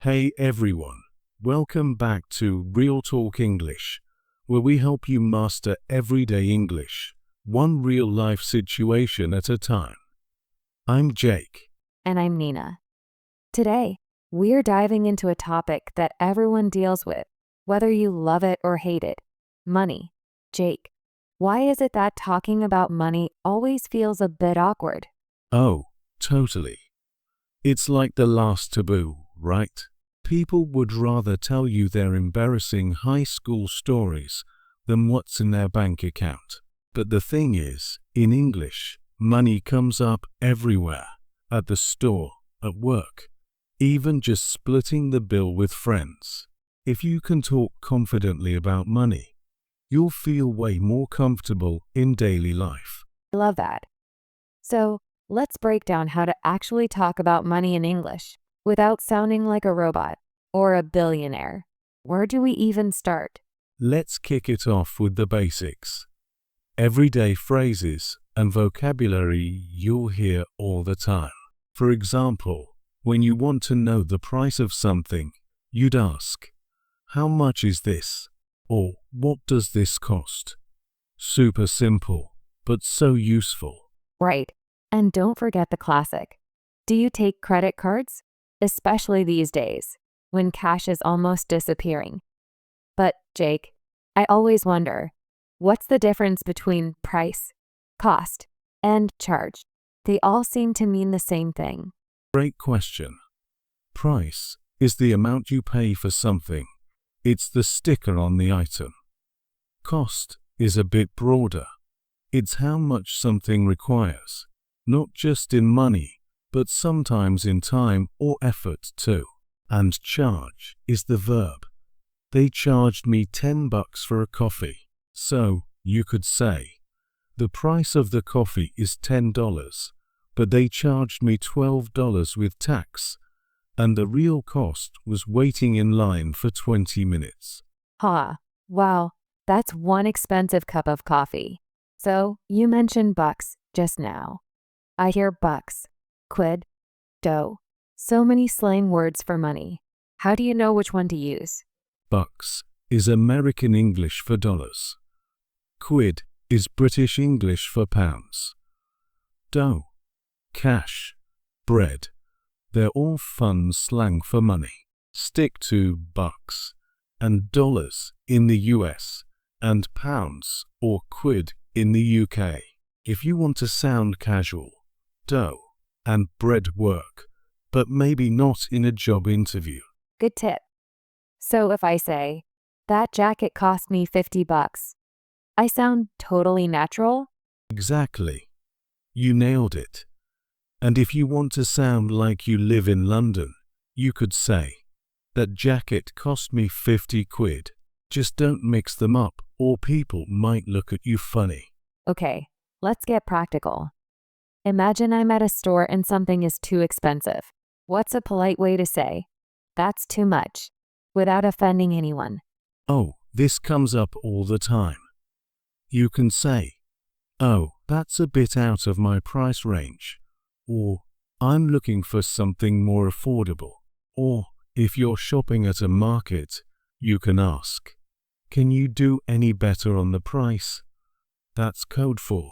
Hey everyone, welcome back to Real Talk English, where we help you master everyday English, one real life situation at a time. I'm Jake. And I'm Nina. Today, we're diving into a topic that everyone deals with, whether you love it or hate it: money. Jake, why is it that talking about money always feels a bit awkward? Oh, totally. It's like the last taboo, right? People would rather tell you their embarrassing high school stories than what's in their bank account. But the thing is, in English, money comes up everywhere. At the store, at work, even just splitting the bill with friends. If you can talk confidently about money, you'll feel way more comfortable in daily life. I love that. So, let's break down how to actually talk about money in English without sounding like a robot or a billionaire. Where do we even start? Let's kick it off with the basics. Everyday phrases and vocabulary you'll hear all the time. For example, when you want to know the price of something, you'd ask, "How much is this?" Or, "What does this cost?" Super simple, but so useful. Right. And don't forget the classic. Do you take credit cards? Especially these days, when cash is almost disappearing. But, Jake, I always wonder, what's the difference between price, cost, and charge? They all seem to mean the same thing. Great question. Price is the amount you pay for something. It's the sticker on the item. Cost is a bit broader. It's how much something requires, not just in money, but sometimes in time or effort too. And charge is the verb. They charged me $10 for a coffee. So, you could say, the price of the coffee is $10, but they charged me $12 with tax, and the real cost was waiting in line for 20 minutes. Wow, that's one expensive cup of coffee. So, you mentioned bucks just now. I hear bucks, quid, dough. So many slang words for money. How do you know which one to use? Bucks is American English for dollars. Quid is British English for pounds. Dough, cash, bread, they're all fun slang for money. Stick to bucks and dollars in the US and pounds or quid in the UK. If you want to sound casual, dough and bread work, but maybe not in a job interview. Good tip. So if I say, that jacket cost me $50, I sound totally natural? Exactly. You nailed it. And if you want to sound like you live in London, you could say, that jacket cost me 50 quid. Just don't mix them up or people might look at you funny. Okay, let's get practical. Imagine I'm at a store and something is too expensive. What's a polite way to say, "That's too much," without offending anyone? Oh, this comes up all the time. You can say, "Oh, that's a bit out of my price range." Or, "I'm looking for something more affordable." Or, if you're shopping at a market, you can ask, "Can you do any better on the price?" That's code for,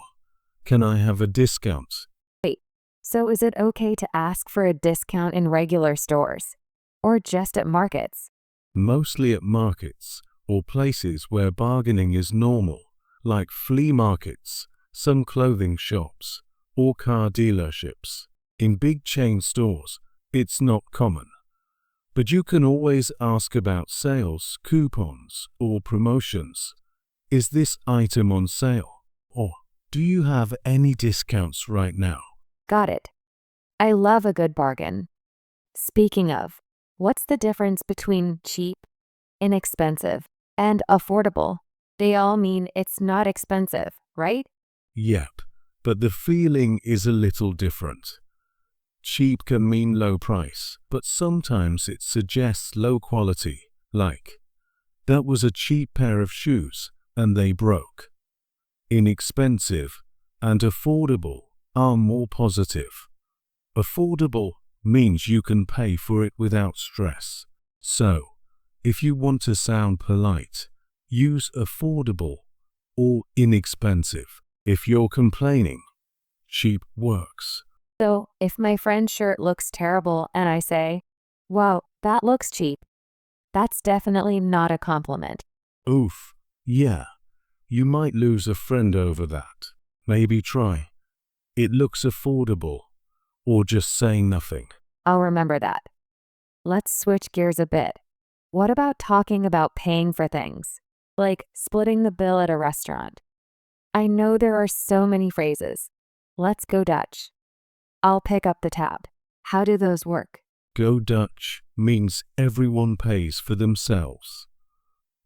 "Can I have a discount?" Wait, so is it okay to ask for a discount in regular stores? Or just at markets? Mostly at markets or places where bargaining is normal, like flea markets, some clothing shops, or car dealerships. In big chain stores, it's not common. But you can always ask about sales, coupons, or promotions. Is this item on sale? Or, do you have any discounts right now? Got it. I love a good bargain. Speaking of, what's the difference between cheap, inexpensive, and affordable? They all mean it's not expensive, right? Yep, but the feeling is a little different. Cheap can mean low price, but sometimes it suggests low quality, like, "That was a cheap pair of shoes, and they broke." Inexpensive and affordable are more positive. Affordable means you can pay for it without stress. So, if you want to sound polite, use affordable or inexpensive. If you're complaining, cheap works. So, if my friend's shirt looks terrible and I say, "Wow, that looks cheap," that's definitely not a compliment. Oof, yeah, you might lose a friend over that. Maybe try, "It looks affordable," or just saying nothing. I'll remember that. Let's switch gears a bit. What about talking about paying for things, like splitting the bill at a restaurant? I know there are so many phrases. Let's go Dutch. I'll pick up the tab. How do those work? Go Dutch means everyone pays for themselves.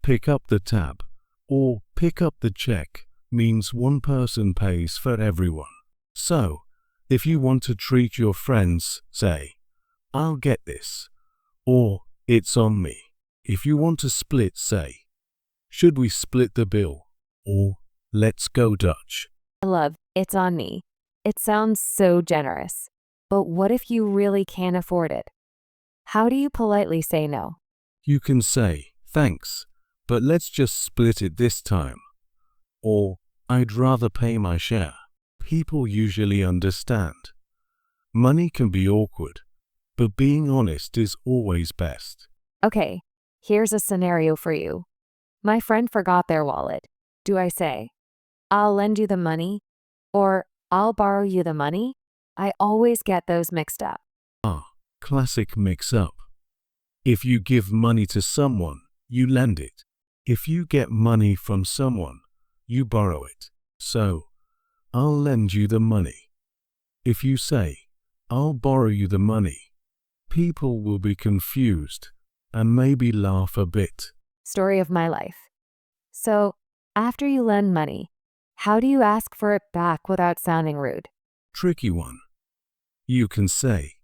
Pick up the tab or pick up the check means one person pays for everyone. So, if you want to treat your friends, say, "I'll get this," or "It's on me." If you want to split, say, "Should we split the bill?" or "Let's go Dutch." I love "it's on me." It sounds so generous. But what if you really can't afford it? How do you politely say no? You can say, "Thanks, but let's just split it this time." Or, "I'd rather pay my share." People usually understand. Money can be awkward, but being honest is always best. Okay, here's a scenario for you. My friend forgot their wallet. Do I say, "I'll lend you the money," or "I'll borrow you the money"? I always get those mixed up. Classic mix-up. If you give money to someone, you lend it. If you get money from someone, you borrow it. So, "I'll lend you the money." If you say, "I'll borrow you the money," people will be confused and maybe laugh a bit. Story of my life. So, after you lend money, how do you ask for it back without sounding rude? Tricky one. You can say,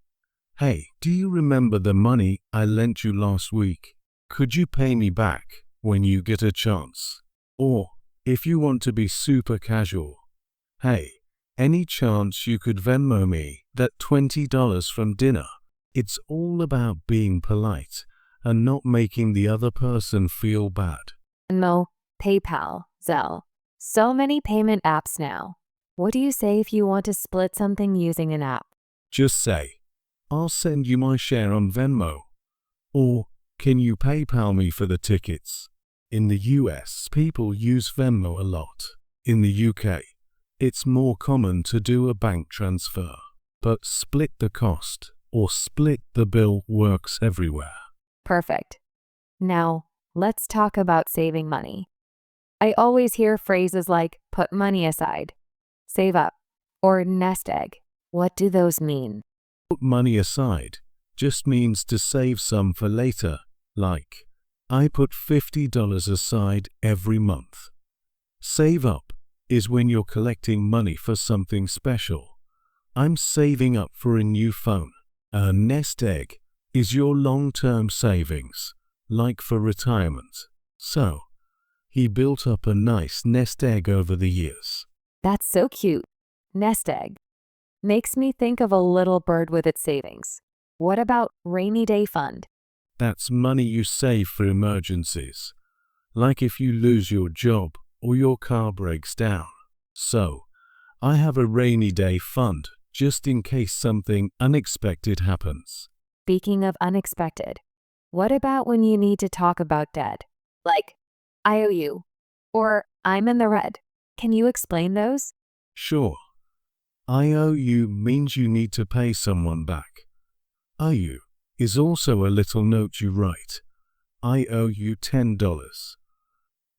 "Hey, do you remember the money I lent you last week? Could you pay me back when you get a chance?" Or, if you want to be super casual, "Hey, any chance you could Venmo me that $20 from dinner?" It's all about being polite and not making the other person feel bad. Venmo, PayPal, Zelle. So many payment apps now. What do you say if you want to split something using an app? Just say, "I'll send you my share on Venmo." Or, "Can you PayPal me for the tickets?" In the US, people use Venmo a lot. In the UK, it's more common to do a bank transfer. But split the cost or split the bill works everywhere. Perfect. Now, let's talk about saving money. I always hear phrases like "put money aside," "save up," or "nest egg." What do those mean? Put money aside just means to save some for later, like, "I put $50 aside every month." Save up is when you're collecting money for something special. "I'm saving up for a new phone." A nest egg is your long-term savings, like for retirement. So, he built up a nice nest egg over the years. That's so cute. Nest egg. Makes me think of a little bird with its savings. What about rainy day fund? That's money you save for emergencies, like if you lose your job or your car breaks down. So, I have a rainy day fund just in case something unexpected happens. Speaking of unexpected, what about when you need to talk about debt? Like, "I owe you," or "I'm in the red." Can you explain those? Sure. "I owe you" means you need to pay someone back. "Owe you" is also a little note you write. "I owe you $10.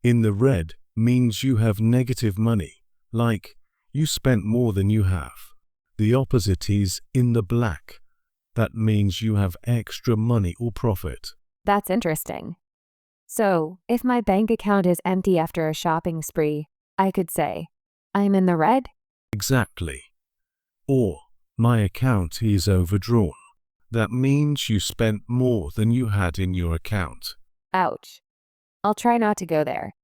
In the red means you have negative money, like you spent more than you have. The opposite is in the black. That means you have extra money or profit. That's interesting. So, if my bank account is empty after a shopping spree, I could say, "I'm in the red." Exactly. Or, "My account is overdrawn." That means you spent more than you had in your account. Ouch. I'll try not to go there.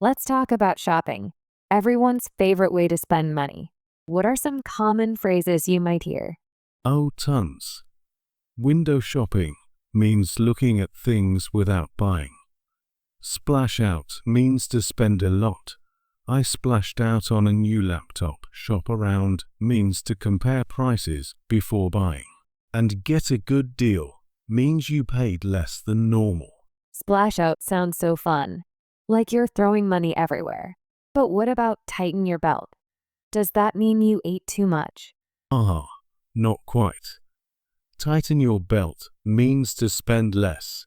Let's talk about shopping. Everyone's favorite way to spend money. What are some common phrases you might hear? Oh, tons. Window shopping means looking at things without buying. Splash out means to spend a lot. I splashed out on a new laptop. Shop around means to compare prices before buying. And get a good deal means you paid less than normal. Splash out sounds so fun, like you're throwing money everywhere. But what about tighten your belt? Does that mean you ate too much? Not quite. Tighten your belt means to spend less,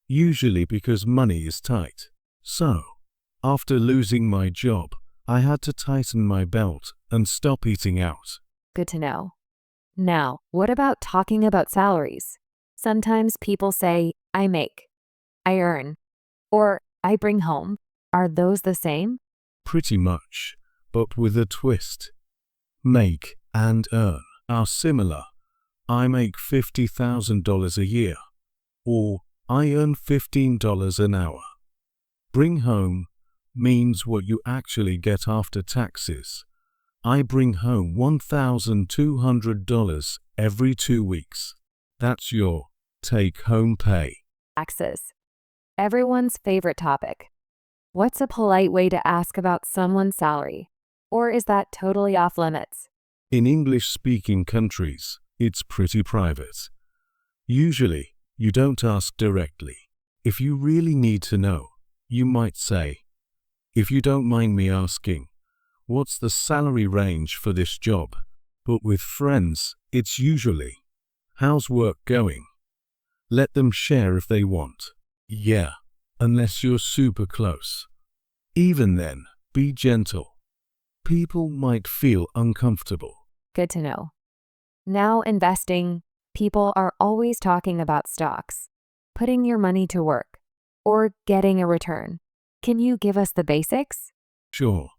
usually because money is tight. So, after losing my job, I had to tighten my belt and stop eating out. Good to know. Now, what about talking about salaries? Sometimes people say, I make, I earn, or I bring home. Are those the same? Pretty much, but with a twist. Make and earn are similar. I make $50,000 a year, or I earn $15 an hour. Bring home means what you actually get after taxes. I bring home $1,200 every 2 weeks. That's your take-home pay. Taxes. Everyone's favorite topic. What's a polite way to ask about someone's salary? Or is that totally off limits? In English-speaking countries, it's pretty private. Usually, you don't ask directly. If you really need to know, you might say, if you don't mind me asking, what's the salary range for this job? But with friends, it's usually, how's work going? Let them share if they want. Yeah, unless you're super close. Even then, be gentle. People might feel uncomfortable. Good to know. Now investing, people are always talking about stocks, putting your money to work, or getting a return. Can you give us the basics? Sure.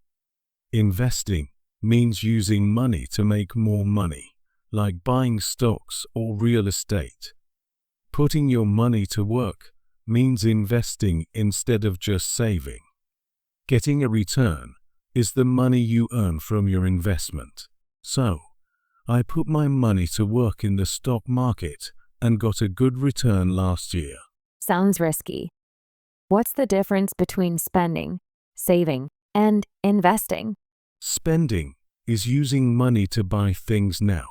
Investing means using money to make more money, like buying stocks or real estate. Putting your money to work means investing instead of just saving. Getting a return is the money you earn from your investment. So, I put my money to work in the stock market and got a good return last year. Sounds risky. What's the difference between spending, saving, and investing? Spending is using money to buy things now.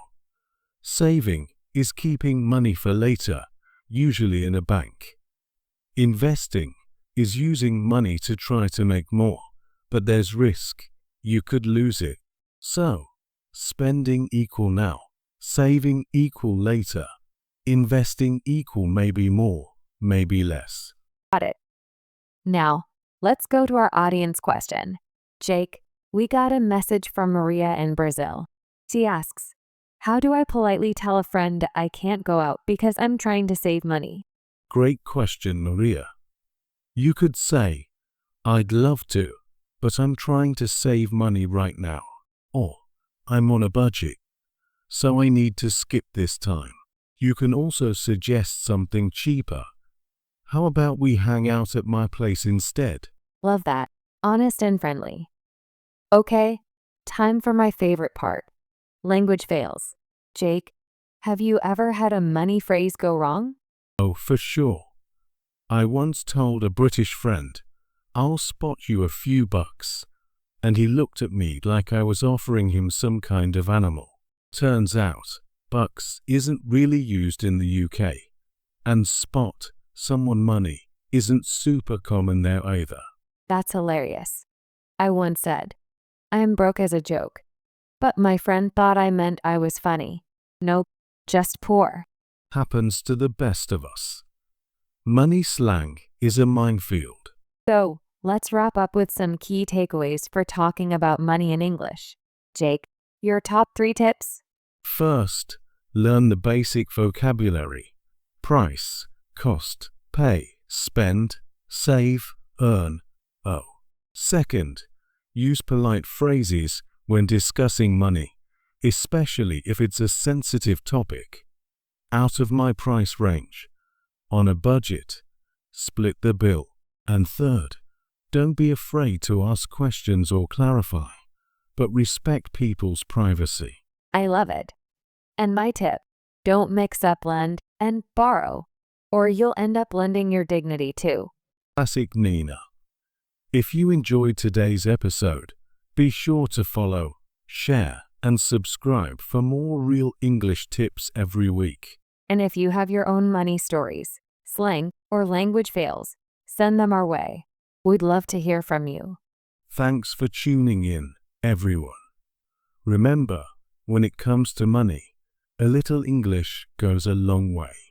Saving is keeping money for later, usually in a bank. Investing is using money to try to make more, but there's risk. You could lose it. So, spending equal now, saving equal later, investing equal maybe more, maybe less. Got it. Now, let's go to our audience question. Jake, we got a message from Maria in Brazil. She asks, how do I politely tell a friend I can't go out because I'm trying to save money? Great question, Maria. You could say, I'd love to, but I'm trying to save money right now. Or, I'm on a budget, so I need to skip this time. You can also suggest something cheaper. How about we hang out at my place instead? Love that. Honest and friendly. Okay, time for my favorite part. Language fails. Jake, have you ever had a money phrase go wrong? Oh, for sure. I once told a British friend, I'll spot you a few bucks, and he looked at me like I was offering him some kind of animal. Turns out, bucks isn't really used in the UK, and spot someone money isn't super common there either. That's hilarious. I once said, I am broke as a joke, but my friend thought I meant I was funny. Nope, just poor. Happens to the best of us. Money slang is a minefield. So, let's wrap up with some key takeaways for talking about money in English. Jake, your top 3 tips? First, learn the basic vocabulary. Price, cost, pay, spend, save, earn, owe. Second, use polite phrases when discussing money, especially if it's a sensitive topic. Out of my price range. On a budget. Split the bill. And third, don't be afraid to ask questions or clarify, but respect people's privacy. I love it. And my tip, don't mix up land and borrow, or you'll end up lending your dignity too. Classic Nina. If you enjoyed today's episode, be sure to follow, share, and subscribe for more real English tips every week. And if you have your own money stories, slang, or language fails, send them our way. We'd love to hear from you. Thanks for tuning in, everyone. Remember, when it comes to money, a little English goes a long way.